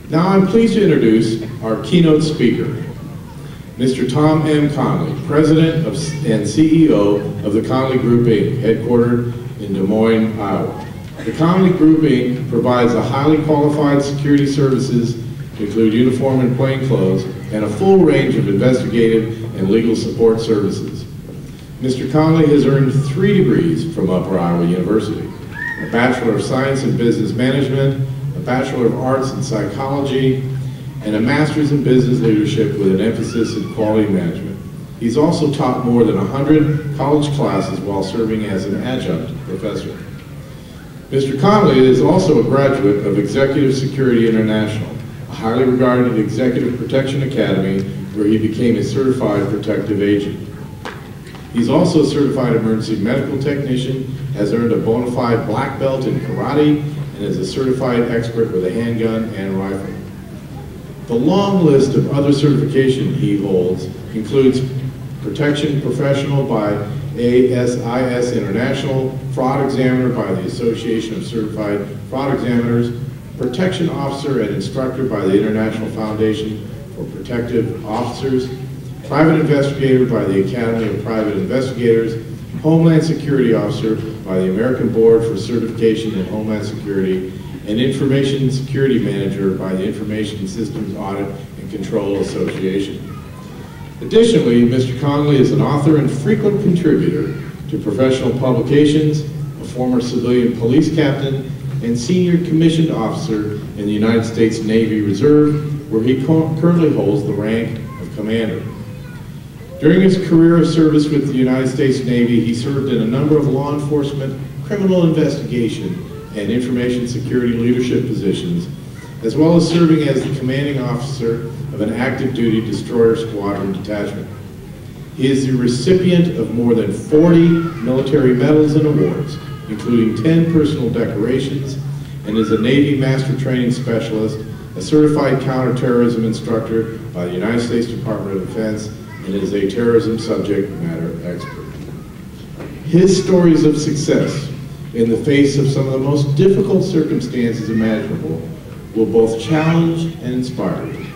Now I'm pleased to introduce our keynote speaker, Mr. Tom M. Conley, President and CEO of the Conley Group, Inc., headquartered in Des Moines, Iowa. The Conley Group, Inc. provides a highly qualified security services to include uniform and plainclothes and a full range of investigative and legal support services. Mr. Conley has earned 3 degrees from Upper Iowa University, a Bachelor of Science in Business Management, a Bachelor of Arts in Psychology, and a Master's in Business Leadership with an emphasis in quality management. He's also taught more than 100 college classes while serving as an adjunct professor. Mr. Conley is also a graduate of Executive Security International, a highly regarded executive protection academy where he became a certified protective agent. He's also a certified emergency medical technician, has earned a bona fide black belt in karate, and is a certified expert with a handgun and rifle. The long list of other certification he holds includes Protection Professional by ASIS International, Fraud Examiner by the Association of Certified Fraud Examiners, Protection Officer and Instructor by the International Foundation for Protective Officers, Private Investigator by the Academy of Private Investigators, Homeland Security Officer by the American Board for Certification in Homeland Security, and Information Security Manager by the Information Systems Audit and Control Association. Additionally, Mr. Conley is an author and frequent contributor to professional publications, a former civilian police captain, and senior commissioned officer in the United States Navy Reserve, where he currently holds the rank of commander. During his career of service with the United States Navy, he served in a number of law enforcement, criminal investigation, and information security leadership positions, as well as serving as the commanding officer of an active duty destroyer squadron detachment. He is the recipient of more than 40 military medals and awards, including 10 personal decorations, and is a Navy Master Training Specialist, a certified counterterrorism instructor by the United States Department of Defense, and is a terrorism subject matter expert. His stories of success in the face of some of the most difficult circumstances imaginable will both challenge and inspire you.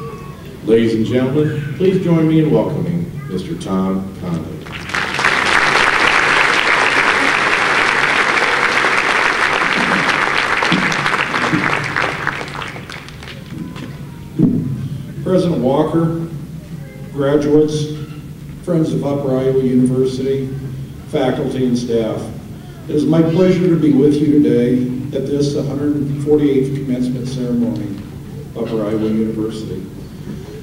Ladies and gentlemen, please join me in welcoming Mr. Tom Conley. President Walker, graduates, friends of Upper Iowa University, faculty and staff, it is my pleasure to be with you today at this 148th commencement ceremony, Upper Iowa University.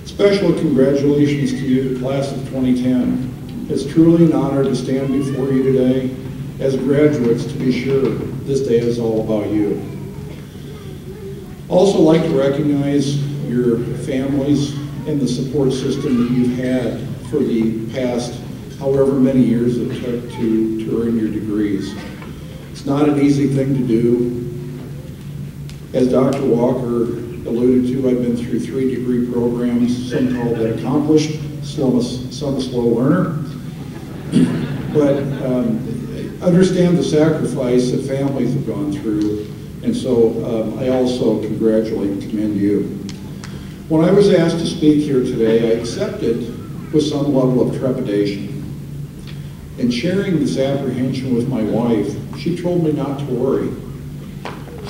Special congratulations to you, the class of 2010. It's truly an honor to stand before you today as graduates. To be sure, this day is all about you. Also like to recognize your families and the support system that you've had for the past however many years it took to earn your degrees. It's not an easy thing to do. As Dr. Walker alluded to, I've been through 3 degree programs, some call that accomplished, some a slow learner. But understand the sacrifice that families have gone through, and so I also congratulate and commend you. When I was asked to speak here today, I accepted with some level of trepidation. In sharing this apprehension with my wife, she told me not to worry.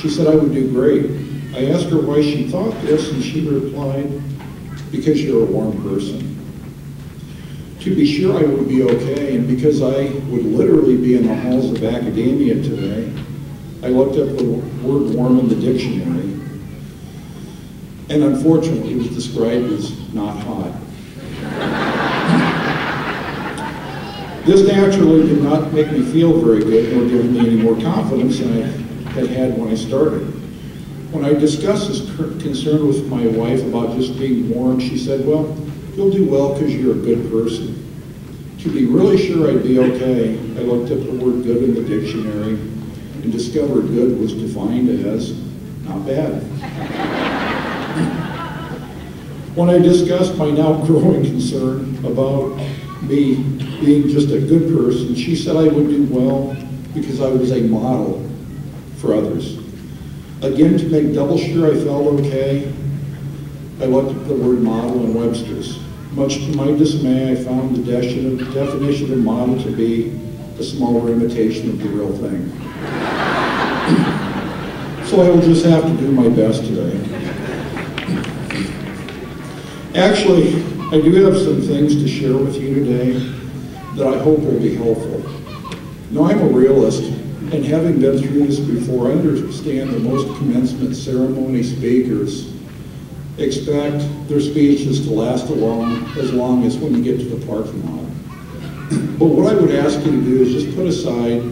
She said I would do great. I asked her why she thought this, and she replied, because you're a warm person. To be sure I would be okay, and because I would literally be in the halls of academia today, I looked up the word warm in the dictionary, and unfortunately it was described as not hot. This naturally did not make me feel very good, nor give me any more confidence than I had when I started. When I discussed this concern with my wife about just being warm, she said, well, you'll do well because you're a good person. To be really sure I'd be okay, I looked up the word good in the dictionary and discovered good was defined as not bad. When I discussed my now growing concern about me being just a good person, she said I would do well because I was a model for others. Again, to make double sure I felt okay, I looked at the word model in Webster's. Much to my dismay, I found the definition of model to be a smaller imitation of the real thing. So I will just have to do my best today. Actually, I do have some things to share with you today that I hope will be helpful. Now, I'm a realist, and having been through this before, I understand that most commencement ceremony speakers expect their speeches to last as long as when you get to the parking lot. But what I would ask you to do is just put aside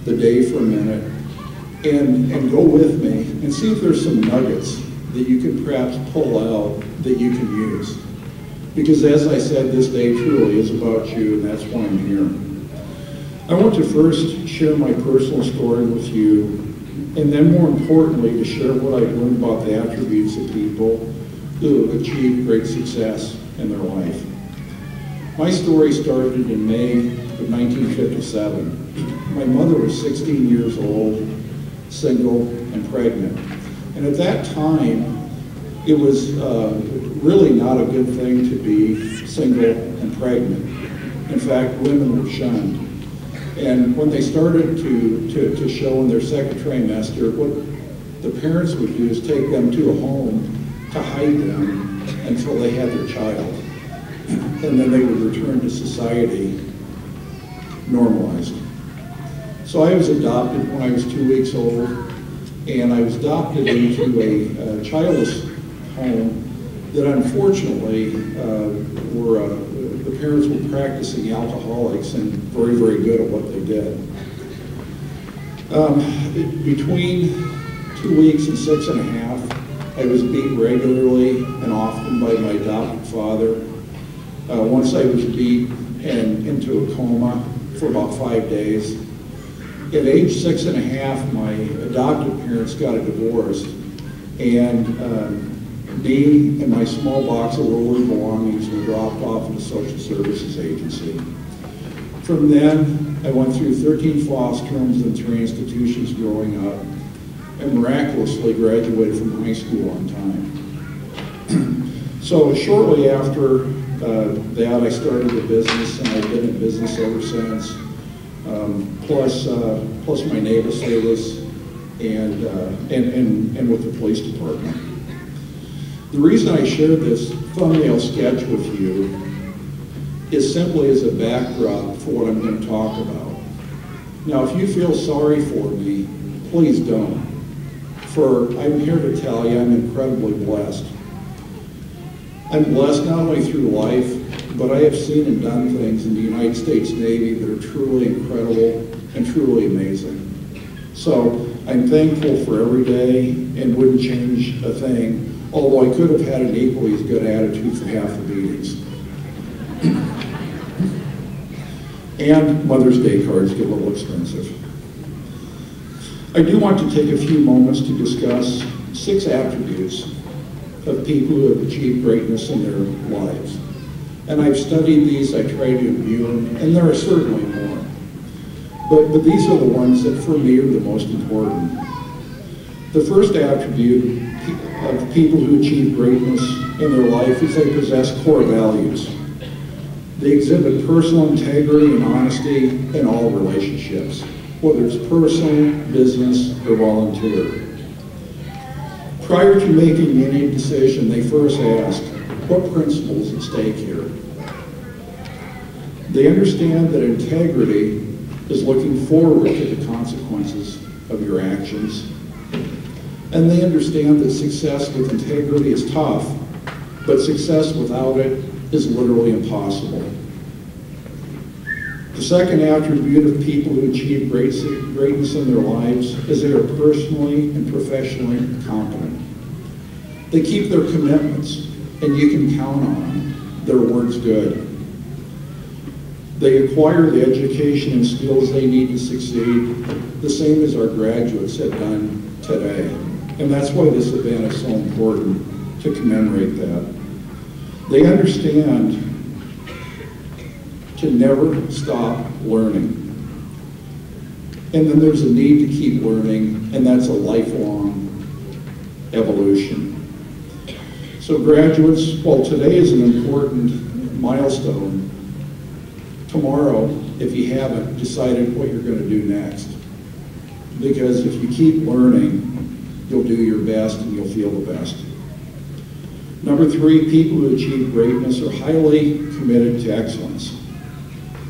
the day for a minute and go with me and see if there's some nuggets that you can perhaps pull out that you can use. Because as I said, this day truly is about you, and that's why I'm here. I want to first share my personal story with you, and then more importantly, to share what I've learned about the attributes of people who have achieved great success in their life. My story started in May of 1957. My mother was 16 years old, single, and pregnant. And at that time, it was really not a good thing to be single and pregnant. In fact, women were shunned. And when they started to show in their second trimester, what the parents would do is take them to a home to hide them until they had their child. And then they would return to society normalized. So I was adopted when I was 2 weeks old, and I was adopted into a childless home that unfortunately the parents were practicing alcoholics and very, very good at what they did. Between 2 weeks and 6.5, I was beat regularly and often by my adopted father. Once I was beat and into a coma for about 5 days. At age 6.5, my adopted parents got a divorce, and me and my small box of worldly belongings were dropped off at a social services agency. From then, I went through 13 foster homes and 3 institutions growing up, and miraculously graduated from high school on time. So shortly after that, I started a business, and I've been in business ever since. Plus my naval service and with the police department. The reason I shared this thumbnail sketch with you is simply as a backdrop for what I'm going to talk about. Now, if you feel sorry for me, please don't. For I'm here to tell you I'm incredibly blessed. I'm blessed not only through life, but I have seen and done things in the United States Navy that are truly incredible and truly amazing. So I'm thankful for every day and wouldn't change a thing, although I could have had an equally as good attitude for half the beatings. And Mother's Day cards get a little expensive. I do want to take a few moments to discuss 6 attributes of people who have achieved greatness in their lives. And I've studied these, I try to view them, and there are certainly more. But these are the ones that for me are the most important. The first attribute of people who achieve greatness in their life is they possess core values. They exhibit personal integrity and honesty in all relationships, whether it's personal, business, or volunteer. Prior to making any decision, they first ask, what principles at stake here? They understand that integrity is looking forward to the consequences of your actions. And they understand that success with integrity is tough, but success without it is literally impossible. The second attribute of people who achieve greatness in their lives is they are personally and professionally competent. They keep their commitments, and you can count on their word's good. They acquire the education and skills they need to succeed, the same as our graduates have done today. And that's why this event is so important, to commemorate that. They understand to never stop learning. And then there's a need to keep learning, and that's a lifelong evolution. So graduates, while today is an important milestone, tomorrow, if you haven't decided what you're going to do next. Because if you keep learning, you'll do your best and you'll feel the best. Number 3, people who achieve greatness are highly committed to excellence.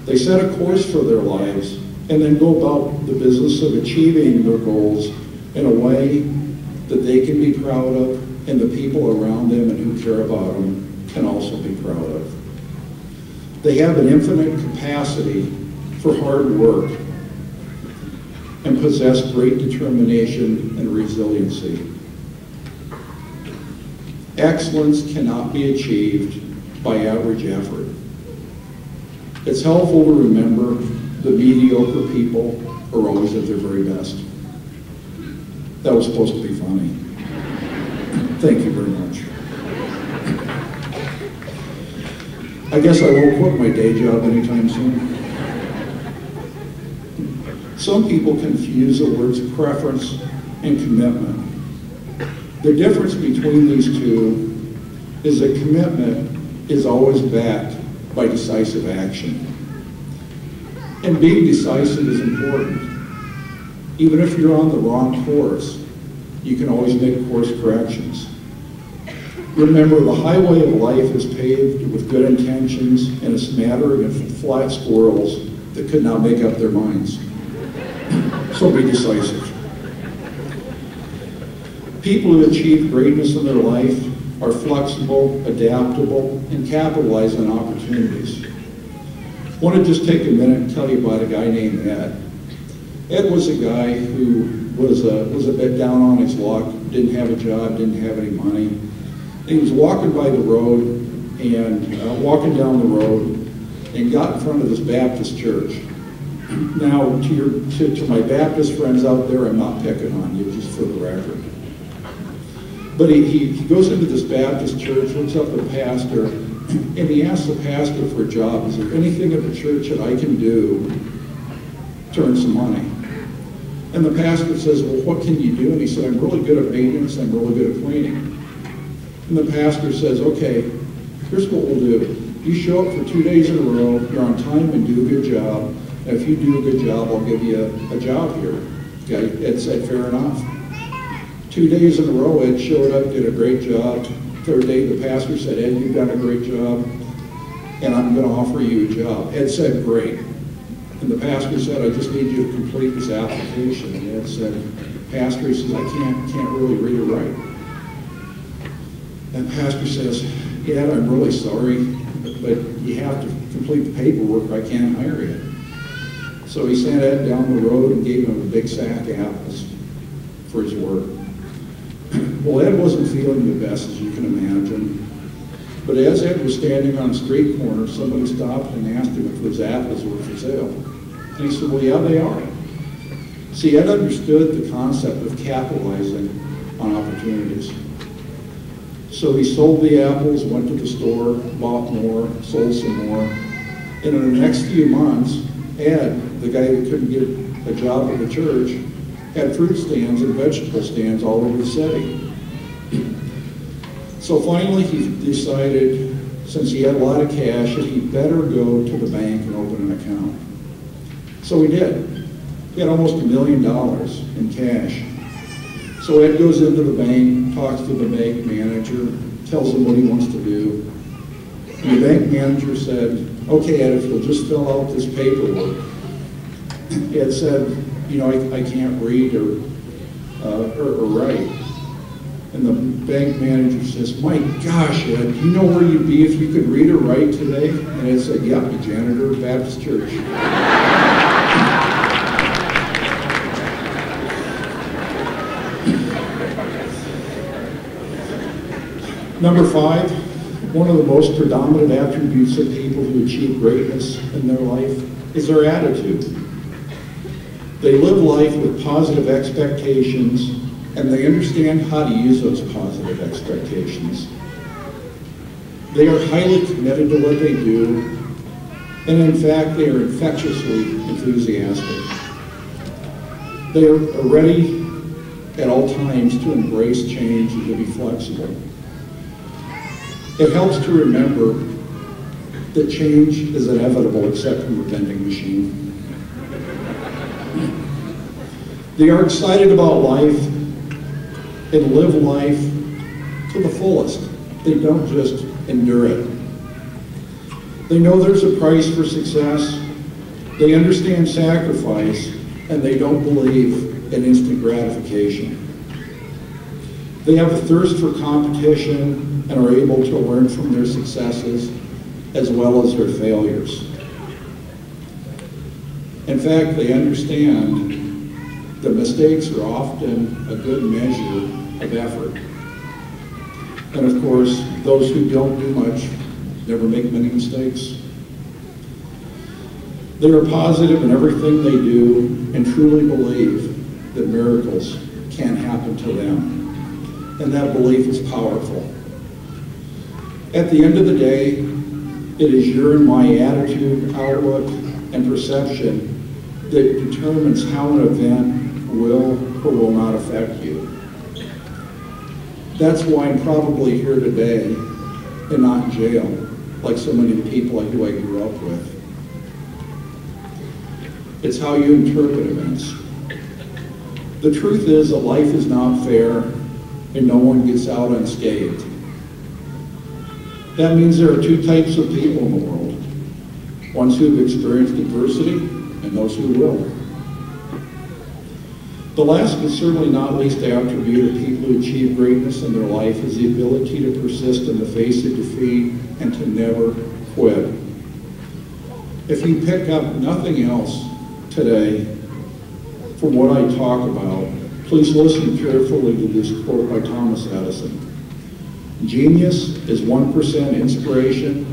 They set a course for their lives and then go about the business of achieving their goals in a way that they can be proud of, and the people around them and who care about them can also be proud of. They have an infinite capacity for hard work and possess great determination and resiliency. Excellence cannot be achieved by average effort. It's helpful to remember that mediocre people are always at their very best. That was supposed to be funny. Thank you very much. I guess I won't quit my day job anytime soon. Some people confuse the words preference and commitment. The difference between these two is that commitment is always backed by decisive action. And being decisive is important. Even if you're on the wrong course, you can always make course corrections. Remember, the highway of life is paved with good intentions and a smattering of flat squirrels that could not make up their minds. So be decisive. People who achieve greatness in their life are flexible, adaptable, and capitalize on opportunities. I want to just take a minute and tell you about a guy named Ed. Ed was a guy who was a bit down on his luck, didn't have a job, didn't have any money. He was walking by the road and walking down the road and got in front of this Baptist church. Now, to my Baptist friends out there, I'm not picking on you, just for the record. But he goes into this Baptist church, looks up the pastor, and he asks the pastor for a job. Is there anything at the church that I can do to earn some money? And the pastor says, well, what can you do? And he said, I'm really good at maintenance, I'm really good at cleaning. And the pastor says, okay, here's what we'll do. You show up for 2 days in a row, you're on time and do a good job. And if you do a good job, I'll give you a job here. Okay, Ed said, fair enough. 2 days in a row, Ed showed up, did a great job. Third day, the pastor said, Ed, you've done a great job, and I'm going to offer you a job. Ed said, great. And the pastor said, I just need you to complete this application. And Ed said, pastor, he says, I can't really read or write. And the pastor says, yeah, I'm really sorry, but you have to complete the paperwork, I can't hire you. So he sent Ed down the road and gave him a big sack of apples for his work. Well, Ed wasn't feeling the best, as you can imagine. But as Ed was standing on a street corner, somebody stopped and asked him if those apples were for sale. And he said, well, yeah, they are. See, Ed understood the concept of capitalizing on opportunities. So he sold the apples, went to the store, bought more, sold some more. And in the next few months, Ed, the guy who couldn't get a job at the church, had fruit stands and vegetable stands all over the city. So finally he decided, since he had a lot of cash, that he'd better go to the bank and open an account. So he did. He had almost $1 million in cash. So Ed goes into the bank, talks to the bank manager, tells him what he wants to do. And the bank manager said, okay, Ed, if you'll just fill out this paperwork. Ed said, you know, I can't read or write. And the bank manager says, my gosh, Ed, do you know where you'd be if you could read or write today? And Ed said, yeah, the janitor of Baptist Church. Number 5, one of the most predominant attributes of people who achieve greatness in their life is their attitude. They live life with positive expectations, and they understand how to use those positive expectations. They are highly committed to what they do, and in fact, they are infectiously enthusiastic. They are ready at all times to embrace change and to be flexible. It helps to remember that change is inevitable except from a vending machine. They are excited about life and live life to the fullest. They don't just endure it. They know there's a price for success. They understand sacrifice, and they don't believe in instant gratification. They have a thirst for competition and are able to learn from their successes as well as their failures. In fact, they understand that mistakes are often a good measure of effort. And of course, those who don't do much never make many mistakes. They are positive in everything they do and truly believe that miracles can happen to them. And that belief is powerful. At the end of the day, it is your and my attitude, outlook, and perception that determines how an event will or will not affect you. That's why I'm probably here today and not in jail, like so many people who I grew up with. It's how you interpret events. The truth is that life is not fair and no one gets out unscathed. That means there are two types of people in the world. Ones who have experienced adversity and those who will. The last but certainly not least attribute of people who achieve greatness in their life is the ability to persist in the face of defeat and to never quit. If you pick up nothing else today from what I talk about, please listen carefully to this quote by Thomas Edison. Genius is 1% inspiration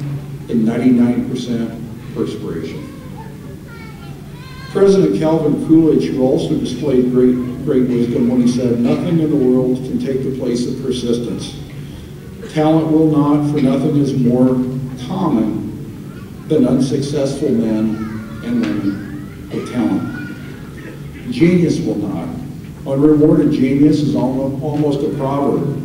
and 99% perspiration. President Calvin Coolidge, who also displayed great wisdom when he said, "Nothing in the world can take the place of persistence. Talent will not, for nothing is more common than unsuccessful men and women with talent. Genius will not. Unrewarded genius is almost a proverb.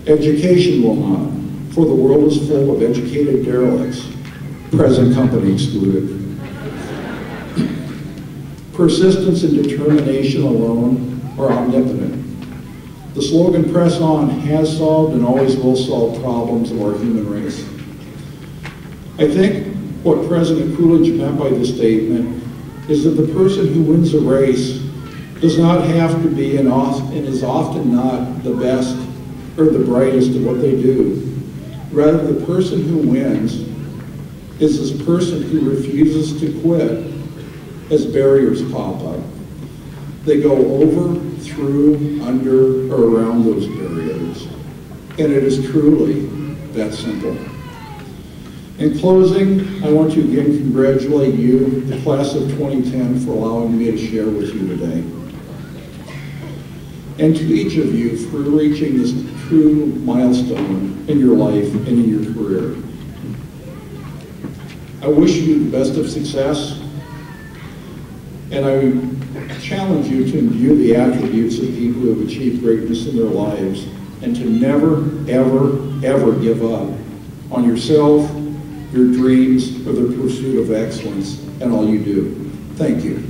Education will not, for the world is full of educated derelicts, present company excluded. Persistence and determination alone are omnipotent. The slogan, "Press on," has solved and always will solve problems of our human race. I think what President Coolidge meant by this statement is that the person who wins a race does not have to be and is often not the best or the brightest at what they do. Rather, the person who wins is this person who refuses to quit as barriers pop up. They go over, through, under, or around those barriers. And it is truly that simple. In closing, I want to again congratulate you, the class of 2010, for allowing me to share with you today. And to each of you for reaching this true milestone in your life and in your career. I wish you the best of success, and I challenge you to imbue the attributes of people who have achieved greatness in their lives and to never, ever, ever give up on yourself, your dreams, or the pursuit of excellence and all you do. Thank you.